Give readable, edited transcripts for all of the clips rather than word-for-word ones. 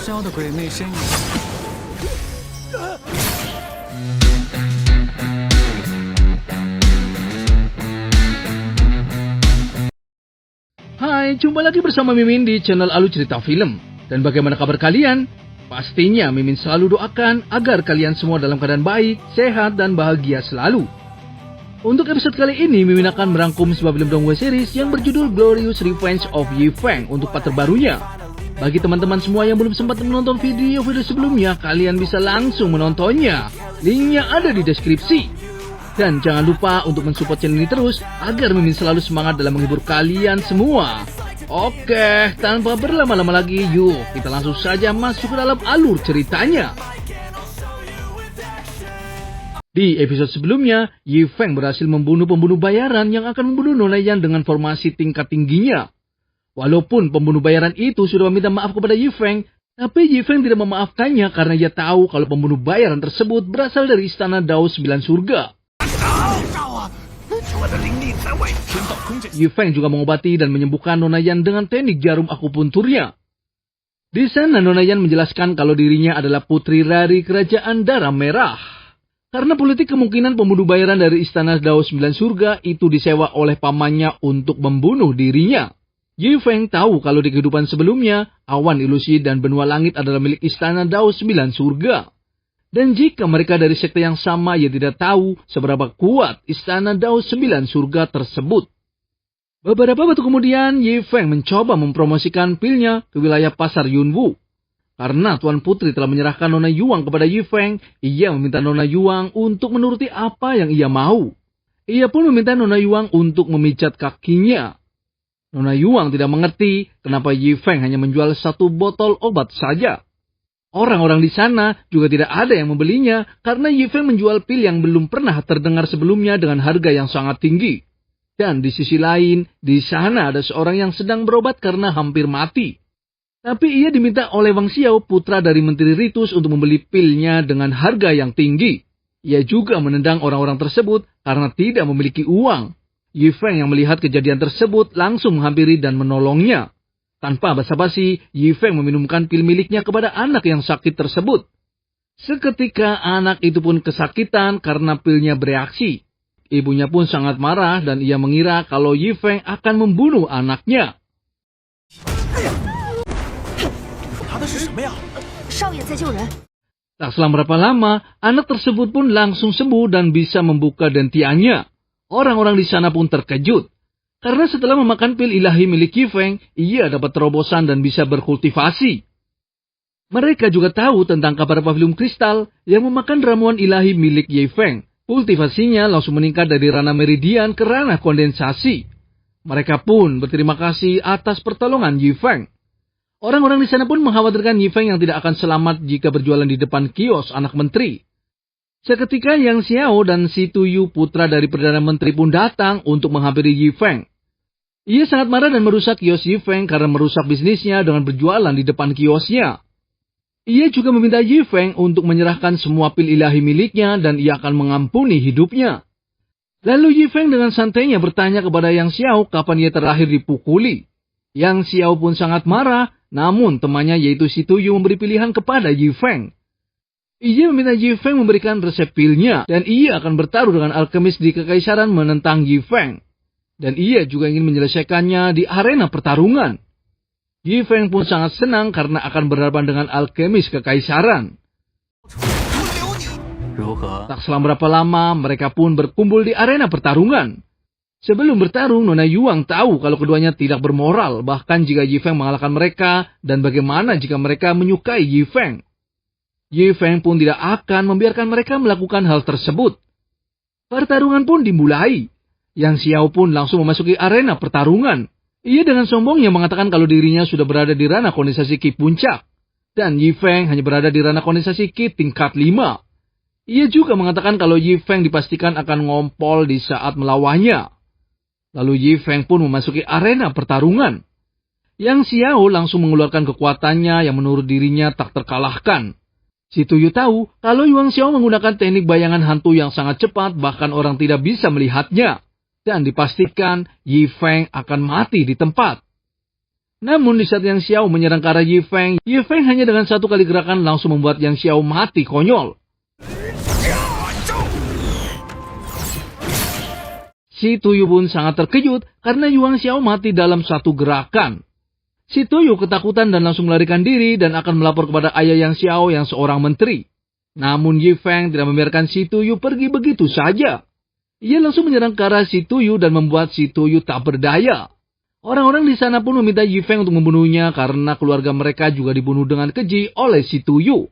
萧的鬼魅身影。Hai, jumpa lagi bersama Mimin di channel Alu Cerita Film. Dan bagaimana kabar kalian? Pastinya Mimin selalu doakan agar kalian semua dalam keadaan baik, sehat, dan bahagia selalu. Untuk episode kali ini, Mimin akan merangkum sebuah film dongeng series yang berjudul Glorious Revenge of Yi Feng untuk part terbarunya. Bagi teman-teman semua yang belum sempat menonton video-video sebelumnya, kalian bisa langsung menontonnya. Linknya ada di deskripsi. Dan jangan lupa untuk mensupport channel ini terus agar Mimin selalu semangat dalam menghibur kalian semua. Oke, tanpa berlama-lama lagi, yuk kita langsung saja masuk ke dalam alur ceritanya. Di episode sebelumnya, Yi Feng berhasil membunuh pembunuh bayaran yang akan membunuh Nona Yan dengan formasi tingkat tingginya. Walaupun pembunuh bayaran itu sudah meminta maaf kepada Yi Feng, tapi Yi Feng tidak memaafkannya karena ia tahu kalau pembunuh bayaran tersebut berasal dari istana Dao 9 Surga. Yi Feng juga mengobati dan menyembuhkan Nona Yan dengan teknik jarum akupunturnya. Di sana Nona Yan menjelaskan kalau dirinya adalah putri dari kerajaan Darah Merah. Karena politik kemungkinan pembunuh bayaran dari istana Dao 9 Surga itu disewa oleh pamannya untuk membunuh dirinya. Yi Feng tahu kalau di kehidupan sebelumnya, awan ilusi dan benua langit adalah milik istana Dao 9 Surga. Dan jika mereka dari sekte yang sama, ia tidak tahu seberapa kuat istana Dao 9 Surga tersebut. Beberapa waktu kemudian, Yi Feng mencoba mempromosikan pilnya ke wilayah pasar Yunwu. Karena Tuan Putri telah menyerahkan Nona Yuang kepada Yi Feng, ia meminta Nona Yuang untuk menuruti apa yang ia mau. Ia pun meminta Nona Yuang untuk memijat kakinya. Nona Yuang tidak mengerti kenapa Yi Feng hanya menjual 1 botol obat saja. Orang-orang di sana juga tidak ada yang membelinya karena Yi Feng menjual pil yang belum pernah terdengar sebelumnya dengan harga yang sangat tinggi. Dan di sisi lain, di sana ada seorang yang sedang berobat karena hampir mati. Tapi ia diminta oleh Wang Xiao, putra dari Menteri Ritus, untuk membeli pilnya dengan harga yang tinggi. Ia juga menendang orang-orang tersebut karena tidak memiliki uang. Yi Feng yang melihat kejadian tersebut langsung menghampiri dan menolongnya. Tanpa basa-basi, Yi Feng meminumkan pil miliknya kepada anak yang sakit tersebut. Seketika anak itu pun kesakitan karena pilnya bereaksi. Ibunya pun sangat marah dan ia mengira kalau Yi Feng akan membunuh anaknya. Tak selang berapa lama, anak tersebut pun langsung sembuh dan bisa membuka dentiannya. Orang-orang di sana pun terkejut. Karena setelah memakan pil ilahi milik Yi Feng, ia dapat terobosan dan bisa berkultivasi. Mereka juga tahu tentang kabar pavilion kristal yang memakan ramuan ilahi milik Yi Feng. Kultivasinya langsung meningkat dari ranah meridian ke ranah kondensasi. Mereka pun berterima kasih atas pertolongan Yi Feng. Orang-orang di sana pun mengkhawatirkan Yi Feng yang tidak akan selamat jika berjualan di depan kios anak menteri. Seketika Yang Xiao dan Si Tuyu, putra dari Perdana Menteri, pun datang untuk menghampiri Yi Feng. Ia sangat marah dan merusak kios Yi Feng karena merusak bisnisnya dengan berjualan di depan kiosnya. Ia juga meminta Yi Feng untuk menyerahkan semua pil ilahi miliknya dan ia akan mengampuni hidupnya. Lalu Yi Feng dengan santainya bertanya kepada Yang Xiao kapan ia terakhir dipukuli. Yang Xiao pun sangat marah, namun temannya yaitu Si Tuyu memberi pilihan kepada Yi Feng. Ia meminta Yi Feng memberikan resep pilnya dan ia akan bertaruh dengan alkemis di kekaisaran menentang Yi Feng. Dan ia juga ingin menyelesaikannya di arena pertarungan. Yi Feng pun sangat senang karena akan berhadapan dengan alkemis kekaisaran. Tak selang berapa lama, mereka pun berkumpul di arena pertarungan. Sebelum bertarung, Nona Yuang tahu kalau keduanya tidak bermoral, bahkan jika Yi Feng mengalahkan mereka, dan bagaimana jika mereka menyukai Yi Feng. Yi Feng pun tidak akan membiarkan mereka melakukan hal tersebut. Pertarungan pun dimulai. Yang Xiao pun langsung memasuki arena pertarungan. Ia dengan sombongnya mengatakan kalau dirinya sudah berada di ranah kondensasi Ki puncak. Dan Yi Feng hanya berada di ranah kondensasi Ki tingkat 5. Ia juga mengatakan kalau Yi Feng dipastikan akan ngompol di saat melawannya. Lalu Yi Feng pun memasuki arena pertarungan. Yang Xiao langsung mengeluarkan kekuatannya yang menurut dirinya tak terkalahkan. Si Tuyu tahu kalau Yuan Xiao menggunakan teknik bayangan hantu yang sangat cepat, bahkan orang tidak bisa melihatnya. Dan dipastikan Yi Feng akan mati di tempat. Namun di saat Yang Xiao menyerang ke arah Yi Feng hanya dengan satu kali gerakan langsung membuat Yang Xiao mati konyol. Si Tuyu pun sangat terkejut karena Yuan Xiao mati dalam satu gerakan. Si Tuyu ketakutan dan langsung melarikan diri dan akan melapor kepada ayah Yang Xiao yang seorang menteri. Namun Yi Feng tidak membiarkan si Tuyu pergi begitu saja. Ia langsung menyerang ke arah si Tuyu dan membuat si Tuyu tak berdaya. Orang-orang di sana pun meminta Yi Feng untuk membunuhnya karena keluarga mereka juga dibunuh dengan keji oleh si Tuyu.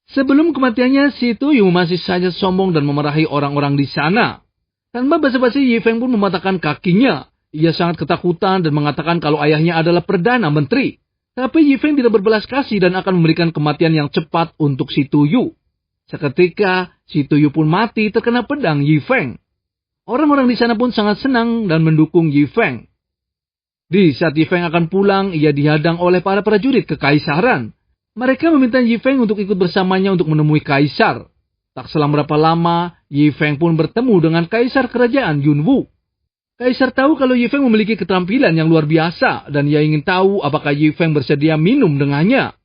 Sebelum kematiannya, si Tuyu masih saja sombong dan memarahi orang-orang di sana. Tanpa basa-basi, Yi Feng pun mematahkan kakinya. Ia sangat ketakutan dan mengatakan kalau ayahnya adalah Perdana Menteri. Tapi Yi Feng tidak berbelas kasih dan akan memberikan kematian yang cepat untuk si Tuyu. Seketika, si Tuyu pun mati terkena pedang Yi Feng. Orang-orang di sana pun sangat senang dan mendukung Yi Feng. Di saat Yi Feng akan pulang, ia dihadang oleh para prajurit kekaisaran. Mereka meminta Yi Feng untuk ikut bersamanya untuk menemui kaisar. Tak selang berapa lama, Yi Feng pun bertemu dengan kaisar kerajaan Yunwu. Kaisar tahu kalau Yi Feng memiliki keterampilan yang luar biasa dan ia ingin tahu apakah Yi Feng bersedia minum dengannya.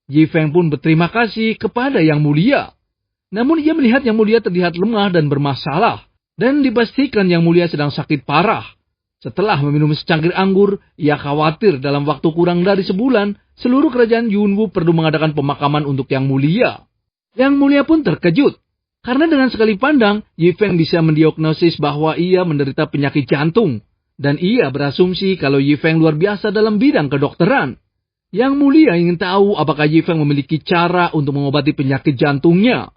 Yi Feng pun berterima kasih kepada Yang Mulia. Namun ia melihat Yang Mulia terlihat lemah dan bermasalah dan dipastikan Yang Mulia sedang sakit parah. Setelah meminum secangkir anggur, ia khawatir dalam waktu kurang dari sebulan, seluruh kerajaan Yunwu perlu mengadakan pemakaman untuk Yang Mulia. Yang Mulia pun terkejut, karena dengan sekali pandang, Yi Feng bisa mendiagnosis bahwa ia menderita penyakit jantung. Dan ia berasumsi kalau Yi Feng luar biasa dalam bidang kedokteran. Yang Mulia ingin tahu apakah Yi Feng memiliki cara untuk mengobati penyakit jantungnya.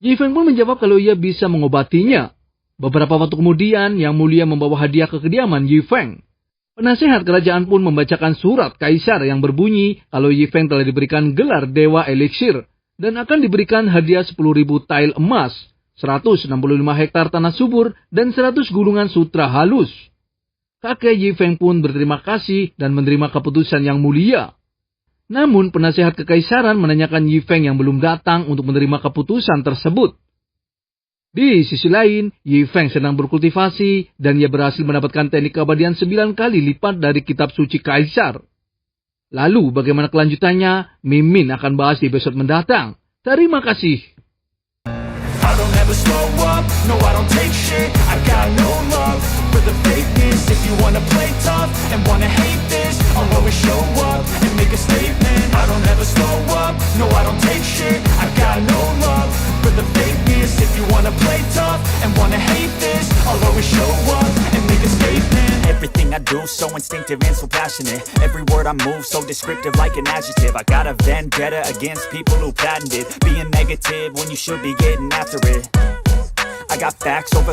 Yi Feng pun menjawab kalau ia bisa mengobatinya. Beberapa waktu kemudian, Yang Mulia membawa hadiah ke kediaman Yi Feng. Penasehat kerajaan pun membacakan surat kaisar yang berbunyi kalau Yi Feng telah diberikan gelar Dewa Eliksir dan akan diberikan hadiah 10.000 tael emas, 165 hektar tanah subur, dan 100 gulungan sutra halus. Kakek Yi Feng pun berterima kasih dan menerima keputusan Yang Mulia. Namun penasehat kekaisaran menanyakan Yi Feng yang belum datang untuk menerima keputusan tersebut. Di sisi lain, Yi Feng sedang berkultivasi dan ia berhasil mendapatkan teknik keabadian 9 kali lipat dari kitab suci kaisar. Lalu bagaimana kelanjutannya? Mimin akan bahas di episode mendatang. Terima kasih. I don't ever slow up, no I don't take shit. I got no love for the fakeness. If you wanna play tough and wanna hate this, I'll always show up and make a statement. I don't ever slow up, no I don't take shit. I got no love for the fakeness. If you wanna play tough and wanna hate this, I'll always show up and make a statement. Everything I do so instinctive and so passionate. Every word I move so descriptive like an adjective. I got a vendetta against people who patented being negative when you should be getting after it. I got facts over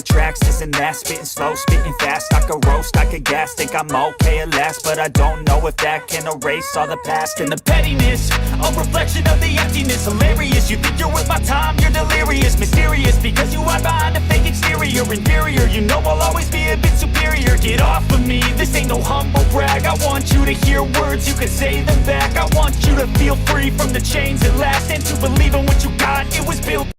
tracks, this and that. Spitting slow, spitting fast. I could roast, I could gas. Think I'm okay at last, but I don't know if that can erase all the past. And the pettiness, a reflection of the emptiness. Hilarious, you think you're worth my time, you're delirious. Mysterious, because you hide behind a fake exterior. Inferior, you know I'll always be a bit superior. Get off of me, this ain't no humble brag. I want you to hear words, you can say them back. I want you to feel free from the chains at last, and to believe in what you got, it was built